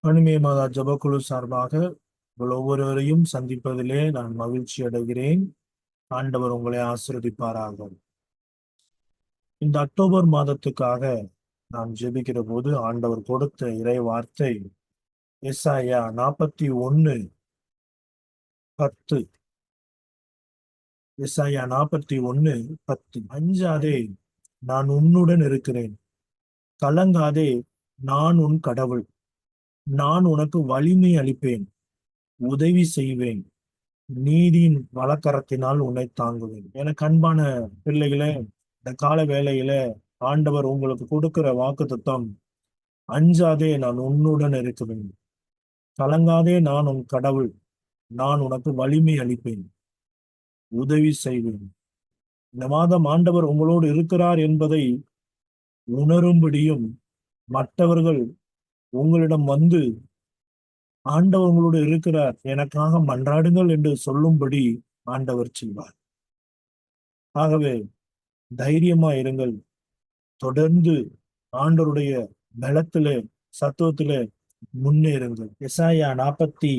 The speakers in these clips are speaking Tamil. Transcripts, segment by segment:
அனுமே மாதா ஜபக்குழு சார்பாக உங்கள் ஒவ்வொருவரையும் சந்திப்பதிலே நான் மகிழ்ச்சி அடைகிறேன். ஆண்டவர் உங்களை ஆசீர்வதிப்பாராக. இந்த அக்டோபர் மாதத்துக்காக நாம் ஜெபிக்கிற போது ஆண்டவர் கொடுத்த இறை வார்த்தை எசாயா 41:10. எசாயா 41:10. அஞ்சாதே, நான் உன்னுடன் இருக்கிறேன். கலங்காதே, நான் உன் கடவுள். நான் உனக்கு வலிமை அளிப்பேன், உதவி செய்வேன், நீதியின் வலக்கரத்தினால் உன்னை தாங்குவேன். எனக்கு அன்பான பிள்ளைகளே, இந்த கால வேளையில ஆண்டவர் உங்களுக்கு கொடுக்கிற வாக்குத்தத்தம், அஞ்சாதே, நான் உன்னுடன் இருக்கிறேன். கலங்காதே, நான் உன் கடவுள். நான் உனக்கு வலிமை அளிப்பேன், உதவி செய்வேன். இந்த மாதம் ஆண்டவர் உங்களோடு இருக்கிறார் என்பதை உணரும்படியும், மற்றவர்கள் உங்களிடம் வந்து ஆண்டவர் உங்களோடு இருக்கிறார், எனக்காக மன்றாடுங்கள் என்று சொல்லும்படி ஆண்டவர் செய்வார். ஆகவே தைரியமா இருங்கள். தொடர்ந்து ஆண்டவருடைய பலத்திலே, சத்துவத்திலே முன்னேறுங்கள். எசாயா 45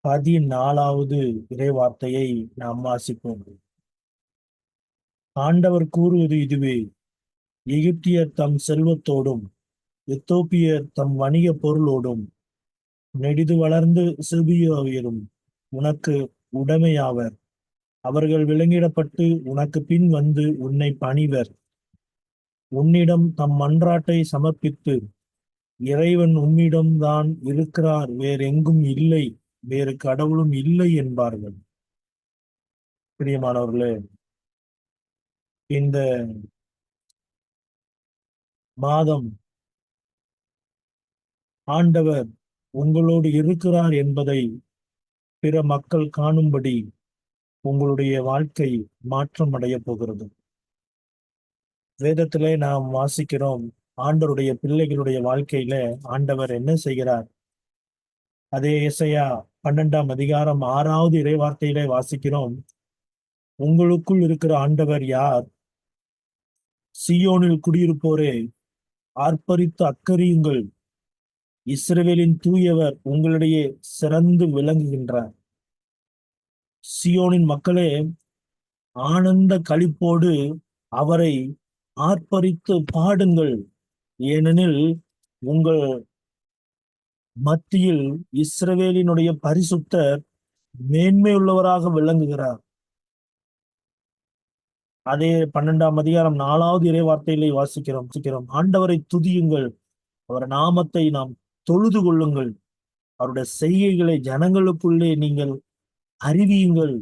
14வது இறைவார்த்தையை நாம் வாசிப்போம். ஆண்டவர் கூறுவது இதுவே: எகிப்தியர் தம் செல்வத்தோடும் எத்தோப்பியர் தம் வணிக பொருளோடும் நெடிது வளர்ந்து சிபியோவியரும் உனக்கு உடைமையாவர். அவர்கள் விலங்கிடப்பட்டு உனக்கு பின் வந்து உன்னை பணிவர். உன்னிடம் தம் மன்றாட்டை சமர்ப்பித்து, இறைவன் உம்மிடம்தான் இருக்கிறார், வேறெங்கும் இல்லை, வேறு கடவுளும் இல்லை என்பார்கள். பிரியமானவர்களே, இந்த மாதம் ஆண்டவர் உங்களோடு இருக்கிறார் என்பதை பிற மக்கள் காணும்படி உங்களுடைய வாழ்க்கை மாற்றம் அடைய போகிறது. வேதத்திலே நாம் வாசிக்கிறோம், ஆண்டவருடைய பிள்ளைகளுடைய வாழ்க்கையில ஆண்டவர் என்ன செய்கிறார். அதே எசையா 12 6வது இறைவார்த்தையிலே வாசிக்கிறோம், உங்களுக்குள் இருக்கிற ஆண்டவர் யார்? சியோனில் குடியிருப்போரே, ஆர்ப்பரித்து அக்கறியுங்கள். இஸ்ரவேலின் தூயவர் உங்களிடையே சிறந்து விளங்குகின்றார். சியோனின் மக்களே, ஆனந்த களிப்போடு அவரை ஆர்ப்பரித்து பாடுங்கள். ஏனெனில் உங்கள் மத்தியில் இஸ்ரவேலினுடைய பரிசுத்தர் மேன்மையுள்ளவராக விளங்குகிறார். அதே 12 4வது இறைவார்த்தையிலே வாசிக்கிறோம், ஆண்டவரை துதியுங்கள், அவர் நாமத்தை நாம் தொழுது கொள்ளுங்கள், அவருடைய செய்கைகளை ஜனங்களுக்குள்ளே நீங்கள் அறிவியுங்கள்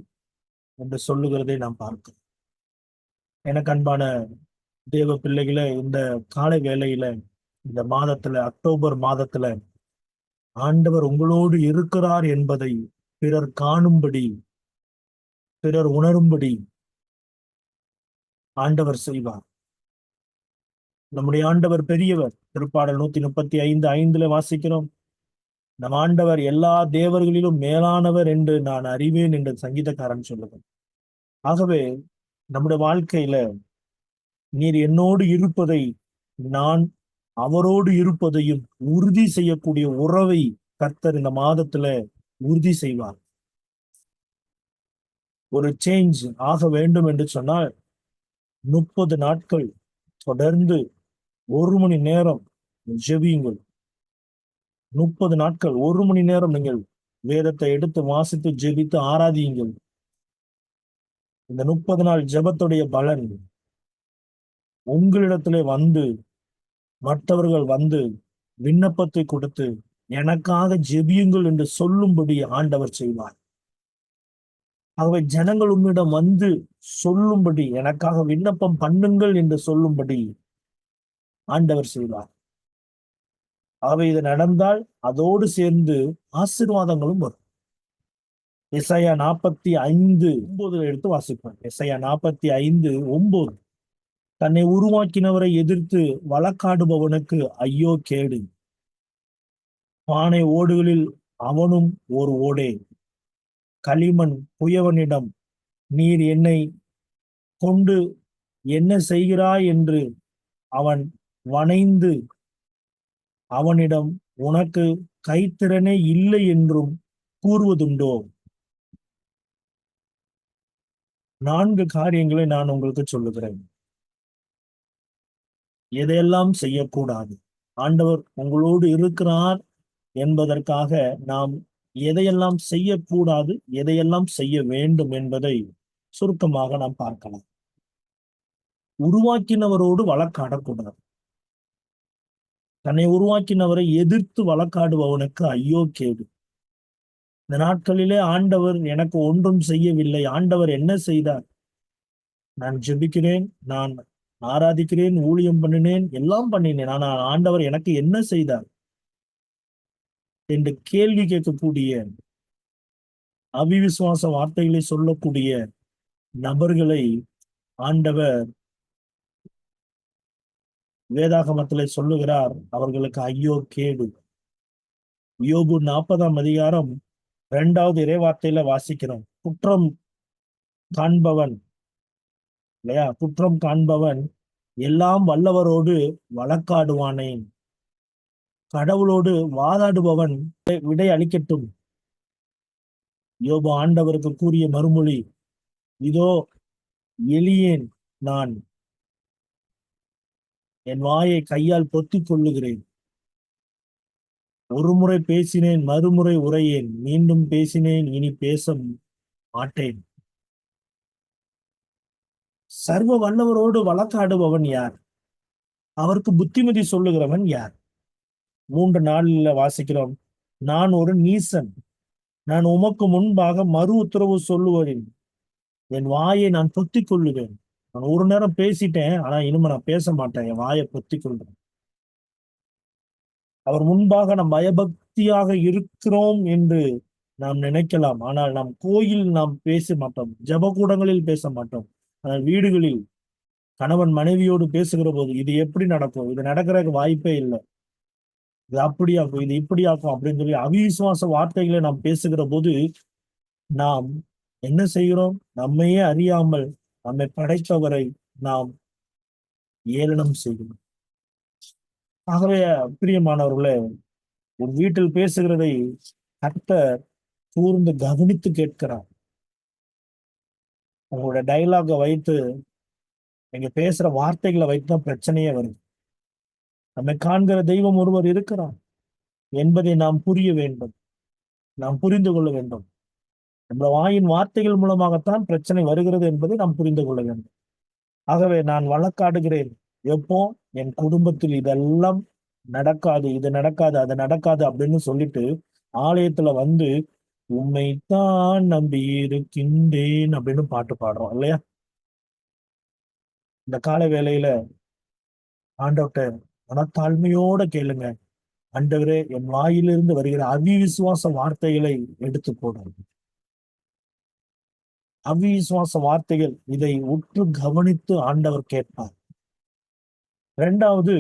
என்று சொல்லுகிறதை நாம் பார்க்கிறோம். எனக்கு அன்பான தேவ பிள்ளைகளே, இந்த காலை வேளையில, இந்த மாதத்துல, அக்டோபர் மாதத்துல ஆண்டவர் உங்களோடு இருக்கிறார் என்பதை பிறர் காணும்படி, பிறர் உணரும்படி ஆண்டவர் செய்வார். நம்முடைய ஆண்டவர் பெரியவர். திருப்பாடல் 135:5 வாசிக்கிறோம், நம் ஆண்டவர் எல்லா தேவர்களிலும் மேலானவர் என்று நான் அறிவேன் என்று சங்கீதக்காரன் சொல்லுவார். ஆகவே நம்முடைய வாழ்க்கையில நீர் என்னோடு இருப்பதை, நான் அவரோடு இருப்பதையும் உறுதி செய்யக்கூடிய உறவை கர்த்தர் இந்த மாதத்துல உறுதி செய்வார். ஒரு சேஞ்ச் ஆக வேண்டும் என்று சொன்னால் 30 நாட்கள் தொடர்ந்து 1 மணி நேரம் ஜெபியுங்கள். 30 நாட்கள் 1 மணி நேரம் நீங்கள் வேதத்தை எடுத்து வாசித்து ஜெபித்து ஆராதியுங்கள். இந்த 30 நாள் ஜெபத்துடைய பலன் உங்களிடத்திலே வந்து, மற்றவர்கள் வந்து விண்ணப்பத்தை கொடுத்து எனக்காக ஜெபியுங்கள் என்று சொல்லும்படி ஆண்டவர் செய்வார். ஆகவே ஜனங்கள் உம்மிடம் வந்து சொல்லும்படி, எனக்காக விண்ணப்பம் பண்ணுங்கள் என்று சொல்லும்படி ஆண்டவர் செய்வார். ஆகவே இது நடந்தால் அதோடு சேர்ந்து ஆசீர்வாதங்களும் வரும். எசாயா 45:9 எடுத்து வாசிப்போம். எசாயா 45:9. தன்னை உருவாக்கினவரை எதிர்த்து வழக்காடுபவனுக்கு ஐயோ கேடு. பானை ஓடுகளில் அவனும் ஒரு ஓடே. களிமண் புயவனிடம், நீர் என்னை கொண்டு என்ன செய்கிறாய் என்று அவன் வனைந்து அவனிடம் உனக்கு கைத்திறனே இல்லை என்றும் கூறுவதுண்டோ? 4 காரியங்களை நான் உங்களுக்கு சொல்லுகிறேன். எதையெல்லாம் செய்யக்கூடாது? ஆண்டவர் உங்களோடு இருக்கிறார் என்பதற்காக நாம் எதையெல்லாம் செய்யக்கூடாது, எதையெல்லாம் செய்ய வேண்டும் என்பதை சுருக்கமாக நாம் பார்க்கலாம். உருவாக்கினவரோடு வழக்காடக்கூடாது. தன்னை உருவாக்கினவரை எதிர்த்து வழக்காடுபவனுக்கு ஐயோ கேடு. இந்த நாட்களிலே ஆண்டவர் எனக்கு ஒன்றும் செய்யவில்லை, ஆண்டவர் என்ன செய்தார்? நான் ஜெபிக்கிறேன், நான் ஆராதிக்கிறேன், ஊழியம் பண்ணினேன், எல்லாம் பண்ணினேன், ஆனால் ஆண்டவர் எனக்கு என்ன செய்தார் என்று கேள்வி கேட்கக்கூடிய, அவிவிசுவாச வார்த்தைகளை சொல்லக்கூடிய நபர்களை ஆண்டவர் வேதாகமத்திலே சொல்லுகிறார், அவர்களுக்கு ஐயோ கேடு. யோபு 40ஆம் அதிகாரம் 2வது இறைவார்த்தையில வாசிக்கிறோம். குற்றம் காண்பவன் இல்லையா, குற்றம் காண்பவன் எல்லாம் வல்லவரோடு வழக்காடுவானேன், கடவுளோடு வாதாடுபவன் விடை அளிக்கட்டும். யோபு ஆண்டவருக்கு கூறிய மறுமொழி, இதோ எளியேன் நான், என் வாயை கையால் பொத்திக் கொள்ளுகிறேன். ஒரு முறை பேசினேன், மறுமுறை உரையேன், மீண்டும் பேசினேன், இனி பேச மாட்டேன். சர்வ வல்லவரோடு வழக்காடுபவன் யார்? அவருக்கு புத்திமதி சொல்லுகிறவன் யார்? 3 நாளில் வாசிக்கிறோம், நான் ஒரு நீசன், நான் உமக்கு முன்பாக மறு உத்தரவு சொல்லுவேன், என் வாயை நான் பொத்திக் கொள்ளுவேன். நான் ஒரு நேரம் பேசிட்டேன், ஆனா இனிமே நான் பேச மாட்டேன், என் வாயை பொத்திக் கொள்றேன். அவர் முன்பாக நாம் பயபக்தியாக இருக்கிறோம் என்று நாம் நினைக்கலாம், ஆனால் நாம் கோயில் நாம் பேச மாட்டோம், ஜபக்கூடங்களில் பேச மாட்டோம், ஆனால் வீடுகளில் கணவன் மனைவியோடு பேசுகிற போது இது எப்படி நடக்கும், இது நடக்கிறதுக்கு வாய்ப்பே இல்லை, இது அப்படியாக்கும், இது இப்படியாக்கும் அப்படின்னு சொல்லி அவிசுவாச வார்த்தைகளை நாம் பேசுகிற போது நாம் என்ன செய்கிறோம்? நம்மையே அறியாமல் நம்மை படைத்தவரை நாம் ஏளனம் செய்கிறோம். ஆகவே பிரியமானவர்களே, ஒரு வீட்டில் பேசுகிறதை கர்த்தர் கூர்ந்து கவனித்து கேட்கிறார். உங்களோட டைலாக வைத்து, நீங்க பேசுற வார்த்தைகளை வைத்துதான் பிரச்சனையே வருது. நம்மை காண்கிற தெய்வம் ஒருவர் இருக்கிறார் என்பதை நாம் புரிய வேண்டும், நாம் புரிந்து கொள்ள வேண்டும். நம்ம வாயின் வார்த்தைகள் மூலமாகத்தான் பிரச்சனை வருகிறது என்பதை நாம் புரிந்து கொள்ள வேண்டும். ஆகவே நான் வழக்காடுகிறேன், எப்போ என் குடும்பத்தில் இதெல்லாம் நடக்காது, இது நடக்காது, அது நடக்காது அப்படின்னு சொல்லிட்டு ஆலயத்துல வந்து உண்மைத்தான் நம்பி இருக்கின்றேன் அப்படின்னு பாட்டு பாடுறோம் இல்லையா? இந்த கால வேளையில ஆண்டவர்கிட்ட மனத்தாழ்மையோட கேளுங்க, ஆண்டவரே என் வாயிலிருந்து வருகிற அவிவிசுவாச வார்த்தைகளை எடுத்து போடும். அவிசுவாச வார்த்தைகள், இதை உற்று கவனித்து ஆண்டவர் கேட்பார். 2வது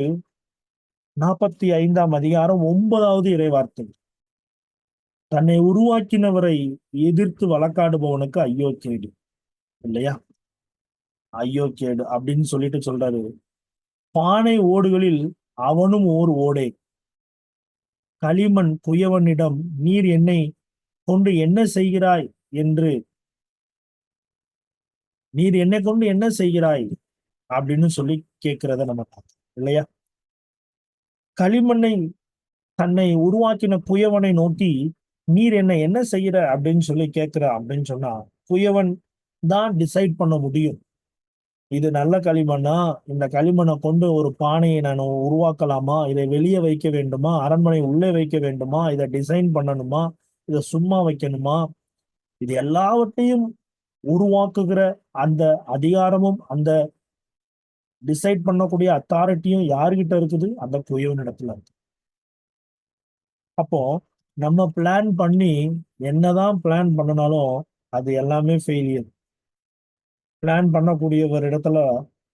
45ஆம் அதிகாரம் 9வது இறைவார்த்தை, தன்னை உருவாக்கினவரை எதிர்த்து வழக்காடுபவனுக்கு ஐயோ கேடு. இல்லையா? ஐயோ கேடு அப்படின்னு சொல்லிட்டு சொல்றாரு, பானை ஓடுகளில் அவனும் ஓர் ஓடே, களிமண் குயவனிடம் நீர் என்னை கொண்டு என்ன செய்கிறாய் என்று, நீர் என்னை கொண்டு என்ன செய்கிறாய் அப்படின்னு சொல்லி கேட்கிறத நம்ம பார்த்தோம் இல்லையா? களிமண்ணை தன்னை உருவாக்கின குயவனை நோக்கி நீர் என்ன செய்யற அப்படின்னு சொல்லி கேட்கிற அப்படின்னு சொன்னா, குயவன் தான் டிசைட் பண்ண முடியும், இது நல்ல களிமண்ணா, இந்த களிமண்ணை கொண்டு ஒரு பானையை நான் உருவாக்கலாமா, இதை வெளியே வைக்க வேண்டுமா, அரண்மனை உள்ளே வைக்க வேண்டுமா, இதை டிசைன் பண்ணணுமா, இதை சும்மா வைக்கணுமா, இது எல்லாவற்றையும் உருவாக்குகிற அந்த அதிகாரமும் அந்த டிசைட் பண்ணக்கூடிய அத்தாரிட்டியும் யாருகிட்ட இருக்குது? அந்த குயவனிடத்துல இருக்கு. அப்போ நம்ம பிளான் பண்ணி என்னதான் பிளான் பண்ணினாலும் அது எல்லாமே ஃபெயிலியர். பிளான் பண்ணக்கூடியவர் இடத்துல,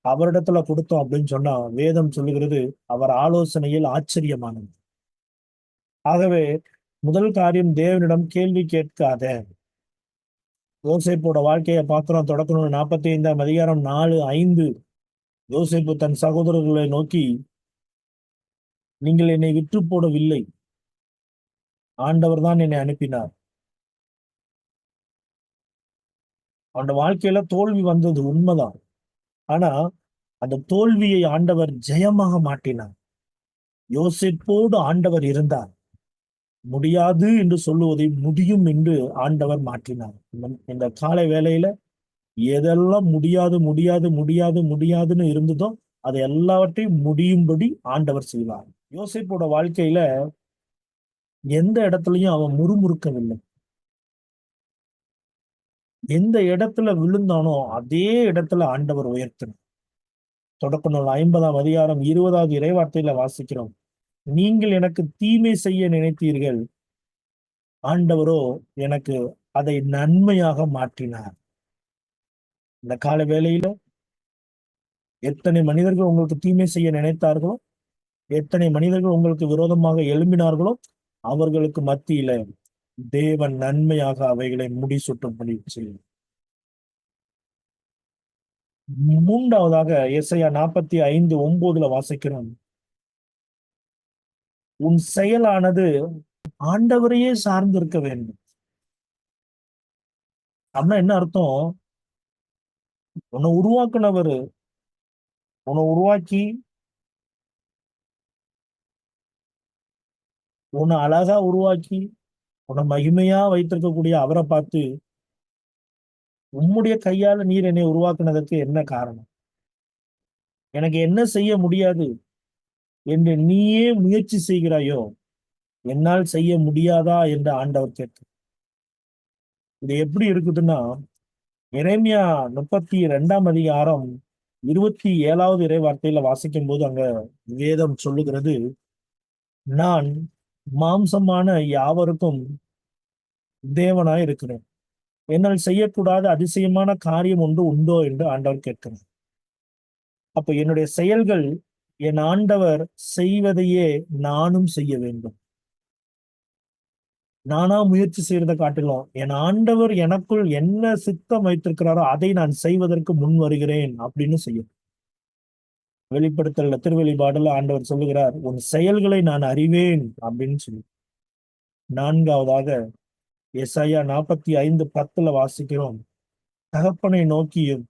அவரிடத்துல கொடுத்தோம் அப்படின்னு சொன்னா வேதம் சொல்லுகிறது, அவர் ஆலோசனையில் ஆச்சரியமானது. ஆகவே முதல் காரியம், தேவனிடம் கேள்வி கேட்காத. யோசேப்போட வாழ்க்கையை பார்க்கிறோம். தொடக்கணும் 45ஆம் அதிகாரம் 4, 5. யோசேப்பு தன் சகோதரர்களை நோக்கி நீங்கள் என்னை விற்று போடவில்லை, ஆண்டவர் தான் என்னை அனுப்பினார். அவனோட வாழ்க்கையில தோல்வி வந்தது உண்மைதான். ஆனா அந்த தோல்வியை ஆண்டவர் ஜெயமாக மாற்றினார். யோசேப்போடு ஆண்டவர் இருந்தார். முடியாது என்று சொல்லுவதை முடியும் என்று ஆண்டவர் மாற்றினார். இந்த காலை வேளையில எதெல்லாம் முடியாது முடியாது முடியாது முடியாதுன்னு இருந்ததோ அதை எல்லாவற்றையும் முடியும்படி ஆண்டவர் செய்வார். யோசேப்போட வாழ்க்கையில எந்த இடத்துலயும் அவன் முறுமுறுக்கவில்லை. எந்த இடத்துல விழுந்தானோ அதே இடத்துல ஆண்டவர் உயர்த்தினார். தொடக்க நூல் 50ஆம் அதிகாரம் 20வது இறைவார்த்தையில வாசிக்கிறோம். நீங்கள் எனக்கு தீமை செய்ய நினைத்தீர்கள், ஆண்டவரோ எனக்கு அதை நன்மையாக மாற்றினார். இந்த கால வேளையில எத்தனை மனிதர்கள் உங்களுக்கு தீமை செய்ய நினைத்தார்களோ, எத்தனை மனிதர்கள் உங்களுக்கு விரோதமாக எழும்பினார்களோ, அவர்களுக்கு மத்தியில தேவன் நன்மையாக அவைகளை முடிசூட்டும்படி செய்யும். மூன்றாவதாக எசையா 45:9 வாசிக்கிறோம். உன் செயலானது ஆண்டவரையே சார்ந்து இருக்க வேண்டும். அப்படின்னா என்ன அர்த்தம்? உன்னை உருவாக்குனவர், உன்னை உருவாக்கி உன்னை அழகா உருவாக்கி உன்னை மகிமையா வைத்திருக்கக்கூடிய அவரை பார்த்து, உம்முடைய கையால நீர் என்னை உருவாக்குனதற்கு என்ன காரணம்? எனக்கு என்ன செய்ய முடியாது என்று நீயே முயற்சி செய்கிறாயோ, என்னால் செய்ய முடியாதா என்று ஆண்டவர் கேட்க. இது எப்படி இருக்குதுன்னா, எரேமியா 32ஆம் அதிகாரம் 27வது இறை வார்த்தையில வாசிக்கும் போது அங்க வேதம் சொல்லுகிறது, நான் மாம்சமான யாவருக்கும் தேவனாய் இருக்கிறேன், என்னால் செய்யக்கூடாத அதிசயமான காரியம் ஒன்று உண்டோ என்று ஆண்டவர் கேட்கிறார். அப்ப என்னுடைய செயல்கள் என் ஆண்டவர் செய்வதையே நானும் செய்ய வேண்டும். நானா முயற்சி செய்யறதை காட்டிலும் என் ஆண்டவர் எனக்குள் என்ன சித்தம் வைத்திருக்கிறாரோ அதை நான் செய்வதற்கு முன் வருகிறேன் அப்படின்னு செய்யும். வெளிப்படுத்தல திருவெளிப்பாடுல ஆண்டவர் சொல்லுகிறார், உன் செயல்களை நான் அறிவேன் அப்படின்னு சொல்லி. நான்காவதாக எசாயா 45:10 வாசிக்கிறோம். தகப்பனை நோக்கியும்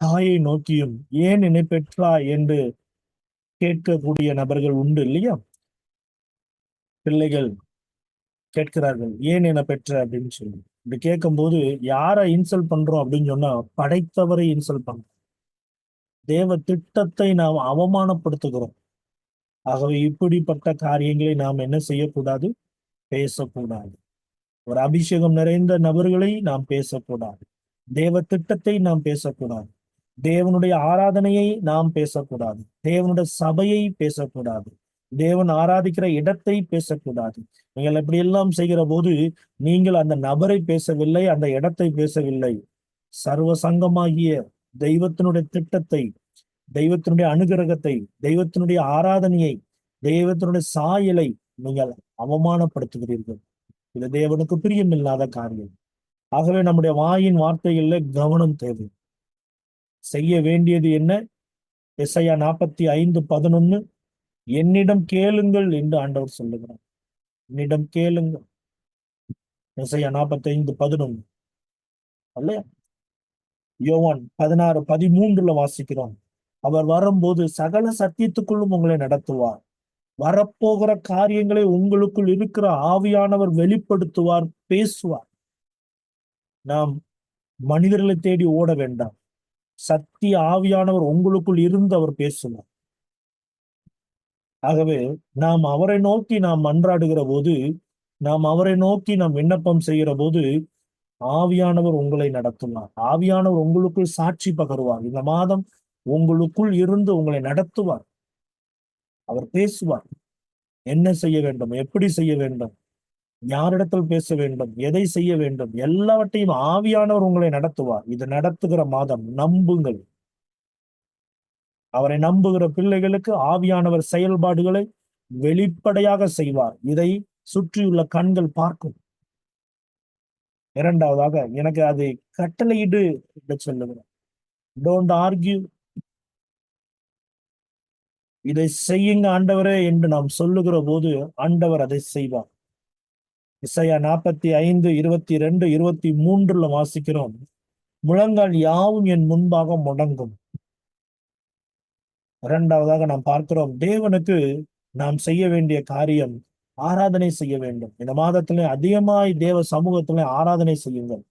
தாயை நோக்கியும் ஏன் என்னை பெற்றா என்று கேட்கக்கூடிய நபர்கள் உண்டு இல்லையா? பிள்ளைகள் கேட்கிறார்கள், ஏன் என்ன பெற்ற அப்படின்னு சொல்லி. இப்படி கேட்கும்போது யாரை இன்சல்ட் பண்றோம் அப்படின்னு சொன்னா, படைத்தவரை இன்சல்ட் பண்றோம். தேவ திட்டத்தை நாம் அவமானப்படுத்துகிறோம். ஆகவே இப்படிப்பட்ட காரியங்களை நாம் என்ன செய்யக்கூடாது? பேசக்கூடாது. ஒரு அபிஷேகம் நிறைந்த நபர்களை நாம் பேசக்கூடாது. தேவ திட்டத்தை நாம் பேசக்கூடாது. தேவனுடைய ஆராதனையை நாம் பேசக்கூடாது. தேவனுடைய சபையை பேசக்கூடாது. தேவன் ஆராதிக்கிற இடத்தை பேசக்கூடாது. நீங்கள் இப்படி எல்லாம் செய்கிற போது நீங்கள் அந்த நபரை பேசவில்லை, அந்த இடத்தை பேசவில்லை, சர்வ சங்கமாகிய தெய்வத்தினுடைய திட்டத்தை, தெய்வத்தினுடைய அனுகிரகத்தை, தெய்வத்தினுடைய ஆராதனையை, தெய்வத்தினுடைய சாயலை நீங்கள் அவமானப்படுத்துகிறீர்கள். இது தேவனுக்கு பிரியமில்லாத காரியம். ஆகவே நம்முடைய வாயின் வார்த்தைகள்ல கவனம் தேவை. செய்ய வேண்டியது என்ன? எசையா 45:11 என்னிடம் கேளுங்கள் என்று ஆண்டவர் சொல்லுகிறார். என்னிடம் கேளுங்கள். எசையா 45:11 அல்லையா? யோவான் 16:13 வாசிக்கிறோம். அவர் வரும்போது சகல சத்தியத்துக்குள்ளும் உங்களை நடத்துவார். வரப்போகிற காரியங்களை உங்களுக்குள் இருக்கிற ஆவியானவர் வெளிப்படுத்துவார், பேசுவார். நாம் மனிதர்களை தேடி ஓட வேண்டாம். சத்திய ஆவியானவர் உங்களுக்குள் இருந்து அவர் பேசுவார். ஆகவே நாம் அவரை நோக்கி நாம் மன்றாடுகிற போது, நாம் அவரை நோக்கி நாம் விண்ணப்பம் செய்கிற போது ஆவியானவர் உங்களை நடத்துவார். ஆவியானவர் உங்களுக்குள் சாட்சி பகருவார். இந்த மாதம் உங்களுக்குள் இருந்து உங்களை நடத்துவார். அவர் பேசுவார். என்ன செய்ய வேண்டும், எப்படி செய்ய வேண்டும், யாரிடத்தில் பேச வேண்டும், எதை செய்ய வேண்டும், எல்லாவற்றையும் ஆவியானவர் உங்களை நடத்துவார். இது நடத்துகிற மாதம். நம்புங்கள். அவரை நம்புகிற பிள்ளைகளுக்கு ஆவியானவர் செயல்பாடுகளை வெளிப்படையாக செய்வார். இதை சுற்றியுள்ள கண்கள் பார்க்கும். இரண்டாவதாக எனக்கு அதை கட்டளையிடு என்று சொல்லுகிறேன். Don't argue. இதை செய்யுங்க ஆண்டவரே என்று நாம் சொல்லுகிற போது ஆண்டவர் அதை செய்வார். இசையா 45:22-23 வாசிக்கிறோம். முழங்கால் யாவும் என் முன்பாக முடங்கும். இரண்டாவதாக நாம் பார்க்கிறோம், தேவனுக்கு நாம் செய்ய வேண்டிய காரியம் ஆராதனை செய்ய வேண்டும். இந்த மாதத்திலே அதிகமாய் தேவ சமூகத்திலே ஆராதனை செய்யுங்கள்.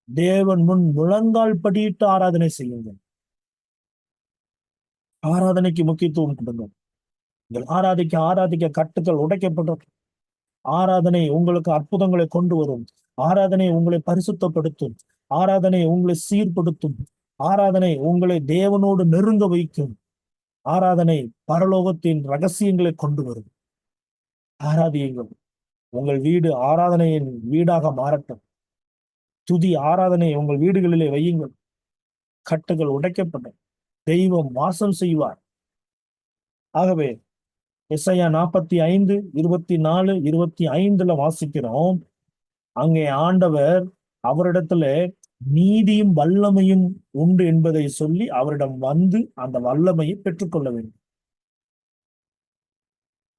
தேவன் முன் முழங்கால் படியிட்டு ஆராதனை செய்யுங்கள். ஆராதனைக்கு முக்கியத்துவம் கொடுங்கள். நீங்கள் ஆராதிக்க ஆராதிக்க கட்டுகள் உடைக்கப்படும். ஆராதனை உங்களுக்கு அற்புதங்களை கொண்டு வரும். ஆராதனை உங்களை பரிசுத்தப்படுத்தும். ஆராதனை உங்களை சீர்படுத்தும். ஆராதனை உங்களை தேவனோடு நெருங்க வைக்கும். ஆராதனை பரலோகத்தின் ரகசியங்களை கொண்டு வரும். ஆராதியுங்கள். உங்கள் வீடு ஆராதனையின் வீடாக மாறட்டும். துதி ஆராதனை உங்கள் வீடுகளிலே வையுங்கள். கட்டுகள் உடைக்கப்படும். தெய்வம் வாசம் செய்வார். ஆகவே எசையா 45:24-25 வாசிக்கிறோம். அங்கே ஆண்டவர் அவரிடத்துல நீதியும் வல்லமையும் உண்டு என்பதை சொல்லி அவரிடம் வந்து அந்த வல்லமையை பெற்றுக்கொள்ள வேண்டும்.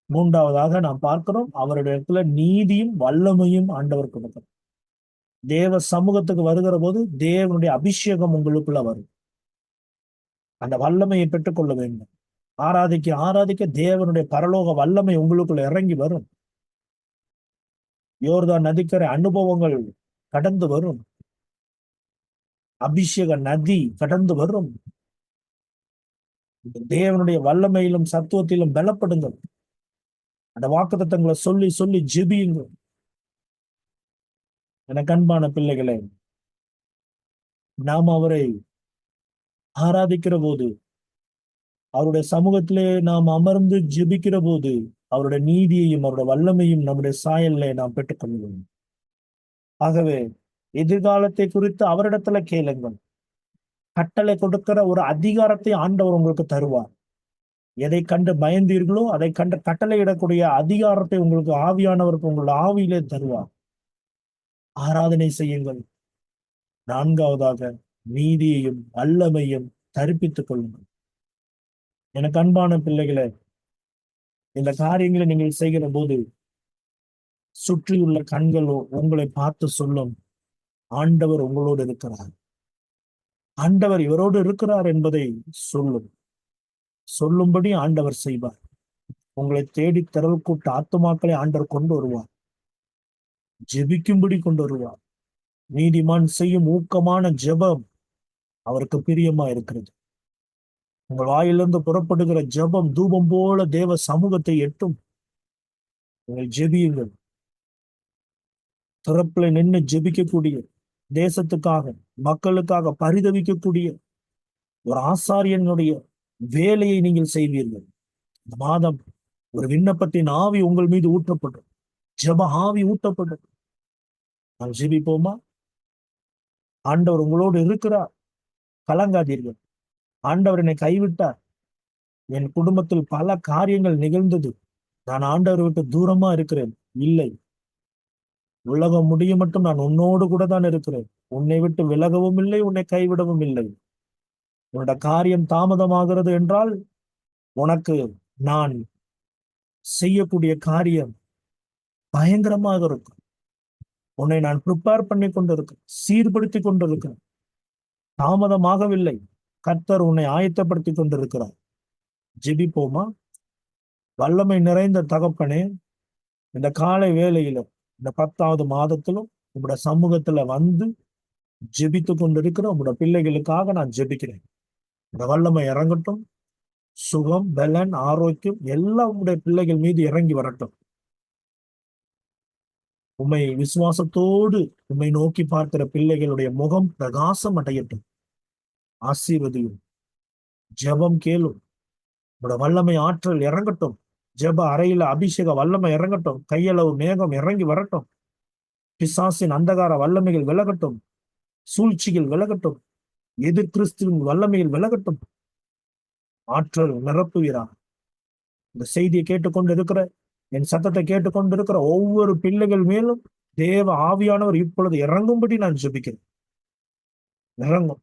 மூன்றாவதாக நாம் பார்க்கிறோம், அவரிடத்துல நீதியும் வல்லமையும் ஆண்டவர் கொடுக்கிறார். தேவ சமூகத்துக்கு வருகிற போது தேவனுடைய அபிஷேகம் உங்களுக்குள்ள வரும். அந்த வல்லமையை பெற்றுக்கொள்ள வேண்டும். ஆராதிக்க ஆராதிக்க தேவனுடைய பரலோக வல்லமை உங்களுக்குள்ள இறங்கி வரும். யோர்தான் நதிக்கரை அனுபவங்கள் கடந்து வரும். அபிஷேக நதி கடந்து வரும். தேவனுடைய வல்லமையிலும் சத்துவத்திலும் பலப்படுங்கள். அந்த வாக்குத்தத்தங்களை சொல்லி சொல்லி ஜெபியுங்கள். எனக்கு அன்பான பிள்ளைகளே, நாம் அவரை ஆராதிக்கிற போது, அவருடைய சமூகத்திலே நாம் அமர்ந்து ஜெபிக்கிற போது, அவருடைய நீதியையும் அவருடைய வல்லமையும் நம்முடைய சாயல்ல நாம் பெற்றுக்கொள்வோம். ஆகவே எதிர்காலத்தை குறித்து அவரிடத்துல கேளுங்கள். கட்டளை கொடுக்கிற ஒரு அதிகாரத்தை ஆண்டவர் உங்களுக்கு தருவார். எதை கண்டு பயந்தீர்களோ அதை கண்டு கட்டளையிடக்கூடிய அதிகாரத்தை உங்களுக்கு ஆவியானவருக்கு உங்களுடைய ஆவியிலே தருவார். ஆராதனை செய்யுங்கள். நான்காவதாக நீதியையும் வல்லமையும் தரிப்பித்துக் கொள்ளுங்கள். எனக்கு அன்பான பிள்ளைகளே, இந்த காரியங்களை நீங்கள் செய்கிற போது சுற்றியுள்ள கண்களோ உங்களை பார்த்து சொல்லும், ஆண்டவர் உங்களோடு இருக்கிறார், ஆண்டவர் இவரோடு இருக்கிறார் என்பதை சொல்லும்படி ஆண்டவர் செய்வார். உங்களை தேடி திரள் கூட்ட ஆத்துமாக்களை ஆண்டவர் கொண்டு வருவார். ஜெபிக்கும்படி கொண்டு வருவார். நீதிமான் செய்யும் ஊக்கமான ஜெபம் அவருக்கு பிரியமா இருக்கிறது. உங்கள் வாயிலிருந்து புறப்படுகிற ஜெபம் தூபம் போல தேவ சமூகத்தை எட்டும். நீங்கள் ஜெபியுங்கள். திறப்புல நின்று ஜெபிக்கக்கூடிய, தேசத்துக்காக மக்களுக்காக பரிதவிக்கக்கூடிய ஒரு ஆசாரியனுடைய வேலையை நீங்கள் செய்வீர்கள். இந்த மாதம் ஒரு விண்ணப்பத்தின் ஆவி உங்கள் மீது ஊற்றப்படும். ஜெப ஆவி ஊட்டப்படும். நாம் ஜெபிப்போமா? ஆண்டவர் உங்களோடு இருக்கிறார், கலங்காதீர்கள். ஆண்டவர் என்னை கைவிட்டார், என் குடும்பத்தில் பல காரியங்கள் நிகழ்ந்தது, நான் ஆண்டவர் விட்டு தூரமா இருக்கிறேன். இல்லை, உலகம் முடிய மட்டும் நான் உன்னோடு கூட தான் இருக்கிறேன். உன்னை விட்டு விலகவும் இல்லை, உன்னை கைவிடவும் இல்லை. உன்னோட காரியம் தாமதமாகிறது என்றால் உனக்கு நான் செய்யக்கூடிய காரியம் பயங்கரமாக இருக்கும். உன்னை நான் ப்ரிப்பேர் பண்ணி கொண்டிருக்கேன், சீர்படுத்தி கொண்டிருக்கிறேன். தாமதமாகவில்லை, கர்த்தர் உன்னை ஆயத்தப்படுத்தி கொண்டிருக்கிறார். ஜெபிப்போமா? வல்லமை நிறைந்த தகப்பனே, இந்த காலை வேளையில இந்த 10வது மாதத்திலும் உங்களோட சமூகத்துல வந்து ஜெபித்து கொண்டிருக்கிற உங்களோட பிள்ளைகளுக்காக நான் ஜெபிக்கிறேன். இந்த வல்லமை இறங்கட்டும். சுகம், பலன், ஆரோக்கியம் எல்லாம் உங்களுடைய பிள்ளைகள் மீது இறங்கி வரட்டும். உம்மை விசுவாசத்தோடு உம்மை நோக்கி பார்க்கிற பிள்ளைகளுடைய முகம் பிரகாசம் அடையட்டும். ஆசீர்வதியும். ஜெபம் கேளும். உங்களோட வல்லமை ஆற்றல் இறங்கட்டும். ஜெப அறையில அபிஷேக வல்லமை இறங்கட்டும். கையளவு மேகம் இறங்கி வரட்டும். பிசாசின் அந்தகார வல்லமைகள் விலகட்டும். சூழ்ச்சிகள் விலகட்டும். எதிர் கிறிஸ்துவின் வல்லமையில் விலகட்டும். ஆற்றல் நிரப்புவீரா. இந்த செய்தியை கேட்டுக்கொண்டு இருக்கிற, என் சத்தத்தை கேட்டுக்கொண்டு இருக்கிற ஒவ்வொரு பிள்ளைகள் மேலும் தேவ ஆவியானவர் இப்பொழுது இறங்கும்படி நான் ஜெபிக்கிறேன். இறங்கும்.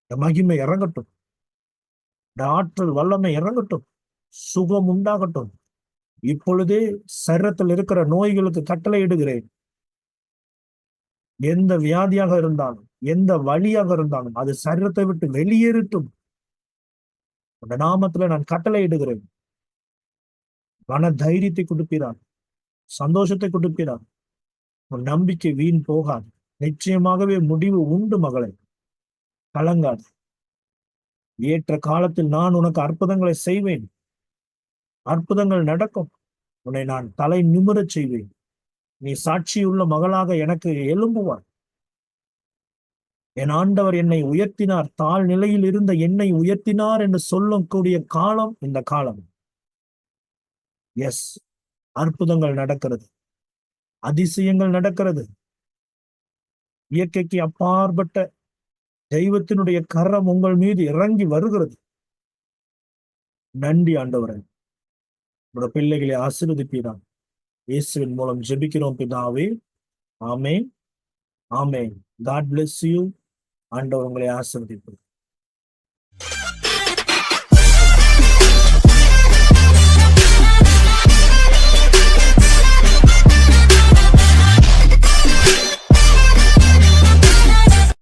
இந்த மகிமை இறங்கட்டும். இந்த ஆற்றல் வல்லமை இறங்கட்டும். சுகம் உண்டாகட்டும். இப்பொழுதே சரீரத்தில் இருக்கிற நோய்களுக்கு கட்டளையிடுகிறேன். எந்த வியாதியாக இருந்தாலும், எந்த வழியாக இருந்தாலும் அது சரீரத்தை விட்டு வெளியேறட்டும். அந்த நாமத்துல நான் கட்டளையிடுகிறேன். மன தைரியத்தை கொடுக்கிறார், சந்தோஷத்தை கொடுக்கிறார். உன் நம்பிக்கை வீண் போகாது. நிச்சயமாகவே முடிவு உண்டு மகளே, கலங்காது. ஏற்ற காலத்தில் நான் உனக்கு அற்புதங்களை செய்வேன். அற்புதங்கள் நடக்கும். உன்னை நான் தலை நிமிரச் செய்வேன். நீ சாட்சியுள்ள மகளாக எனக்கு எழும்புவார். என் ஆண்டவர் என்னை உயர்த்தினார், தாழ் நிலையில் இருந்த என்னை உயர்த்தினார் என்று சொல்லக்கூடிய காலம் இந்த காலம். எஸ், அற்புதங்கள் நடக்கிறது, அதிசயங்கள் நடக்கிறது. இயற்கைக்கு அப்பாற்பட்ட தெய்வத்தினுடைய கரம் உங்கள் மீது இறங்கி வருகிறது. நன்றி ஆண்டவரே. உங்களோட பிள்ளைகளை ஆசீர்வதிப்பீராக. இயேசுவின் மூலம் ஜெபிக்கிறோம் பிதாவே. ஆமென், ஆமென். God bless you. ஆண்டவர் உங்களை ஆசீர்வதிப்பார்.